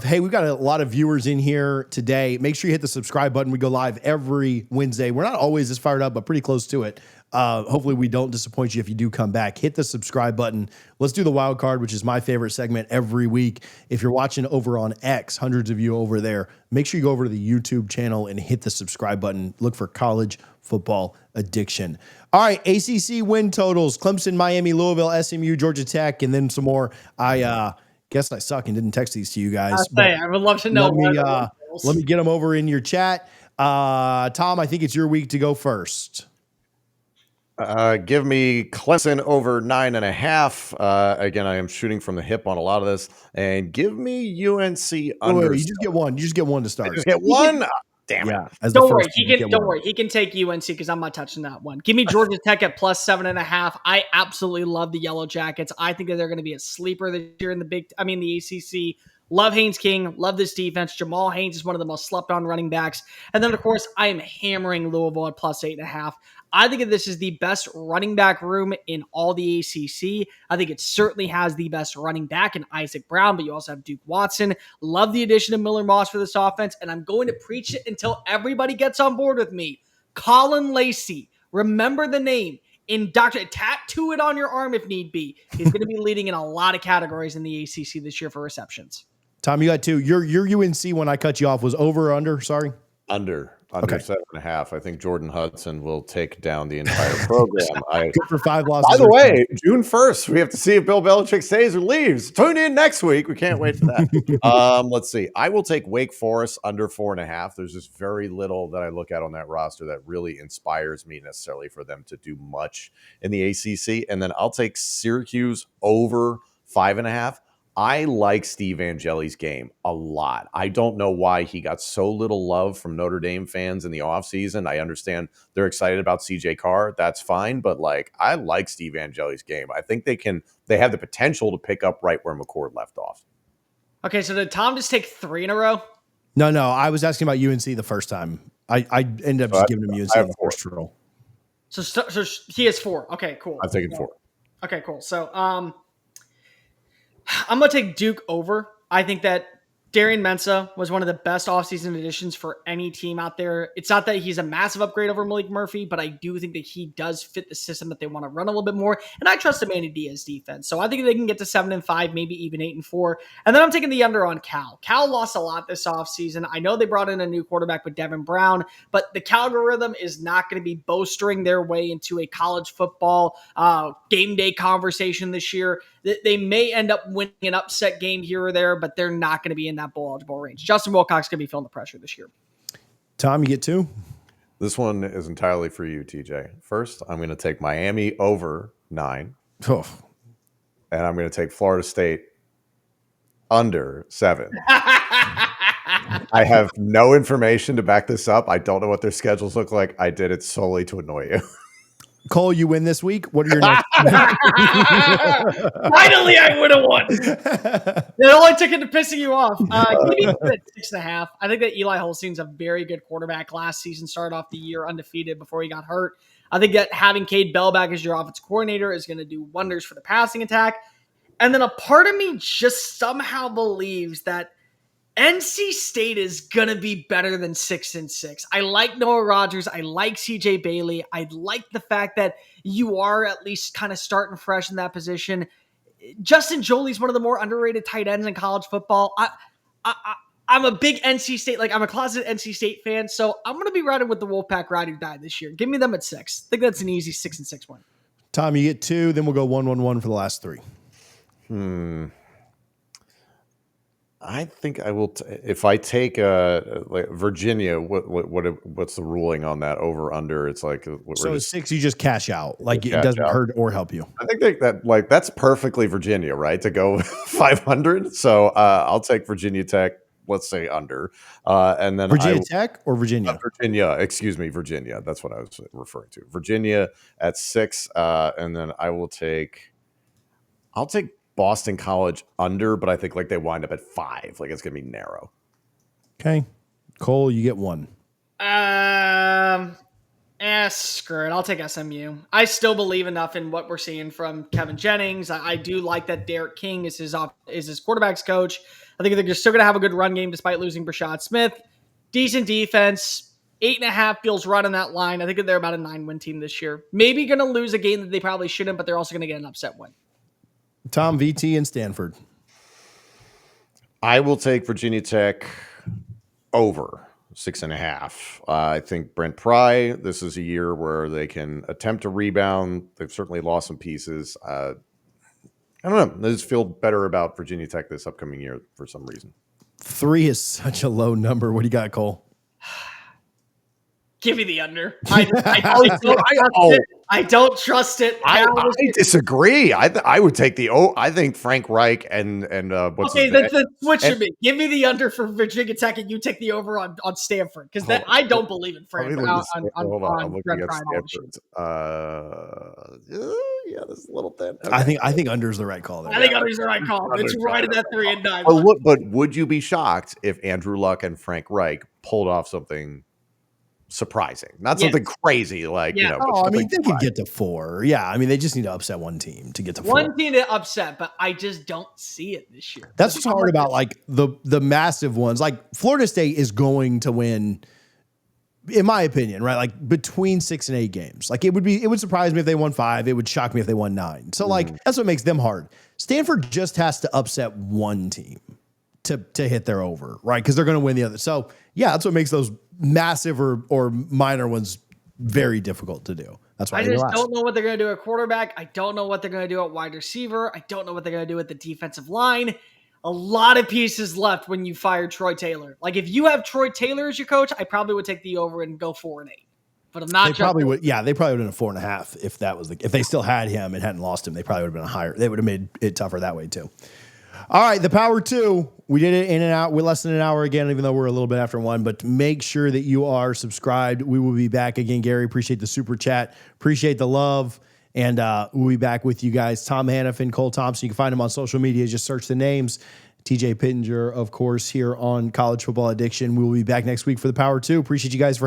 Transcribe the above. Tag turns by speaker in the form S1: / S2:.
S1: Hey, we've got a lot of viewers in here today. Make sure you hit the subscribe button. We go live every Wednesday. We're not always this fired up, but pretty close to it. Hopefully we don't disappoint you if you do come back. Hit the subscribe button. Let's do the wild card, which is my favorite segment every week. If you're watching over on X, hundreds of you over there, make sure you go over to the YouTube channel and hit the subscribe button. Look for College Football Addiction. All right, ACC win totals: Clemson, Miami, Louisville, SMU, Georgia Tech, and then some more. I guess I suck and didn't text these to you guys.
S2: I would love to know.
S1: Let me get them over in your chat. Tom, I think it's your week to go first.
S3: Give me Clemson over 9.5. Again, I am shooting from the hip on a lot of this. And give me UNC under.
S1: Wait, you just get one. You just get one to start.
S3: I just get one? Damn it.
S1: Yeah,
S2: don't worry. Don't worry. He can take UNC because I'm not touching that one. Give me Georgia Tech at plus 7.5. I absolutely love the Yellow Jackets. I think that they're going to be a sleeper this year in the ACC. Love Haynes King. Love this defense. Jamal Haynes is one of the most slept on running backs. And then, of course, I am hammering Louisville at plus 8.5. I think that this is the best running back room in all the ACC. I think it certainly has the best running back in Isaac Brown, but you also have Duke Watson. Love the addition of Miller Moss for this offense, and I'm going to preach it until everybody gets on board with me. Colin Lacey. Remember the name. Tattoo it on your arm if need be. He's going to be leading in a lot of categories in the ACC this year for receptions.
S1: Tom, you got two. Your UNC, when I cut you off, was over or under? Sorry?
S3: Under okay. 7.5. I think Jordan Hudson will take down the entire program.
S1: Good for 5 losses.
S3: By the way, June 1st, we have to see if Bill Belichick stays or leaves. Tune in next week. We can't wait for that. Let's see. I will take Wake Forest under 4.5. There's just very little that I look at on that roster that really inspires me necessarily for them to do much in the ACC. And then I'll take Syracuse over 5.5. I like Steve Angeli's game a lot. I don't know why he got so little love from Notre Dame fans in the offseason. I understand they're excited about CJ Carr. That's fine. But I like Steve Angeli's game. I think they have the potential to pick up right where McCord left off.
S2: Okay, so did Tom just take 3 in a row?
S1: No. I was asking about UNC the first time. I ended up just giving him UNC in the first roll.
S2: So he has 4. Okay, cool.
S3: I've taken 4.
S2: Okay, cool. So I'm going to take Duke over. I think that Darian Mensah was one of the best offseason additions for any team out there. It's not that he's a massive upgrade over Malik Murphy, but I do think that he does fit the system that they want to run a little bit more. And I trust the Manny Diaz defense. So I think they can get to 7-5, maybe even 8-4. And then I'm taking the under on Cal. Cal lost a lot this offseason. I know they brought in a new quarterback with Devin Brown, but the Calgorithm is not going to be bolstering their way into a college football game day conversation this year. They may end up winning an upset game here or there, but they're not going to be in that bowl eligible range. Justin Wilcox going to be feeling the pressure this year.
S1: Tom, you get 2?
S3: This one is entirely for you, TJ. First, I'm going to take Miami over 9.
S1: Oh.
S3: And I'm going to take Florida State under 7. I have no information to back this up. I don't know what their schedules look like. I did it solely to annoy you.
S1: Cole, you win this week. What are your next?
S2: Finally, I would have won. It only took it to pissing you off. Give me 6.5. I think that Eli Holstein's a very good quarterback. Last season started off the year undefeated before he got hurt. I think that having Cade Bell back as your offensive coordinator is going to do wonders for the passing attack. And then a part of me just somehow believes that NC State is going to be better than 6-6. I like Noah Rogers. I like CJ Bailey. I like the fact that you are at least kind of starting fresh in that position. Justin Jolie's one of the more underrated tight ends in college football. I'm a big NC State, I'm a closet NC State fan, so I'm going to be riding with the Wolfpack Ride or Die this year. Give me them at 6. I think that's an easy 6-6 win.
S1: Tom, you get 2, then we'll go 1-1-1 for the last 3.
S3: I think I will. If I take Virginia, what's the ruling on that over under? It's
S1: so 6, you just cash out. It doesn't hurt or help you.
S3: I think that that's perfectly Virginia, right? To go 500. So I'll take Virginia Tech. Let's say under, and then
S1: Virginia Tech or Virginia?
S3: Virginia. That's what I was referring to. Virginia at 6, and then I'll take Boston College under, but I think they wind up at 5. It's going to be narrow.
S1: Okay. Cole, you get 1.
S2: Screw it. I'll take SMU. I still believe enough in what we're seeing from Kevin Jennings. I do like that Derek King is his quarterback's coach. I think they're still going to have a good run game despite losing Brashad Smith. Decent defense. 8.5 feels right on that line. I think they're about a 9-win team this year. Maybe going to lose a game that they probably shouldn't, but they're also going to get an upset win.
S1: Tom, VT, and Stanford.
S3: I will take Virginia Tech over 6.5. I think Brent Pry, this is a year where they can attempt to rebound. They've certainly lost some pieces. I don't know. I just feel better about Virginia Tech this upcoming year for some reason.
S1: 3 is such a low number. What do you got, Cole?
S2: Give me the under. I don't trust it.
S3: I disagree. I would take the I think Frank Reich and what's
S2: okay, then switch to me. Give me the under for Virginia Tech, and you take the over on Stanford because I don't believe in Frank.
S3: I'm looking at Stanford. Yeah, this is a little thin. Okay.
S1: I think under is the right call there.
S2: I think under's the right call. It's right at that 3 and 9.
S3: But would you be shocked if Andrew Luck and Frank Reich pulled off something surprising, not something crazy like
S1: I mean, they could get to 4. Yeah, I mean, they just need to upset one team to get to 4.
S2: One team to upset, but I just don't see it this year.
S1: That's what's hard about like the massive ones. Like Florida State is going to win, in my opinion, right? Like between 6 and 8 games. Like it would surprise me if they won 5. It would shock me if they won 9. So like that's what makes them hard. Stanford just has to upset one team to hit their over, right? Because they're going to win the other. So yeah, that's what makes those massive or minor ones very difficult to do. That's why
S2: I just don't know what they're going to do at quarterback. I don't know what they're going to do at wide receiver. I don't know what they're going to do at the defensive line. A lot of pieces left when you fire Troy Taylor. Like if you have Troy Taylor as your coach, I probably would take the over and go 4 and 8. But I'm not.
S1: They probably would. Yeah, they probably would have been a 4.5 if that was if they still had him and hadn't lost him. They probably would have been a higher. They would have made it tougher that way too. All right, the Power 2. We did it in and out. We're less than an hour again, even though we're a little bit after 1. But make sure that you are subscribed. We will be back again. Gary, appreciate the super chat. Appreciate the love. And we'll be back with you guys. Tom Hannafin, Cole Thompson. You can find him on social media. Just search the names. TJ Pittenger, of course, here on College Football Addiction. We will be back next week for the Power 2. Appreciate you guys for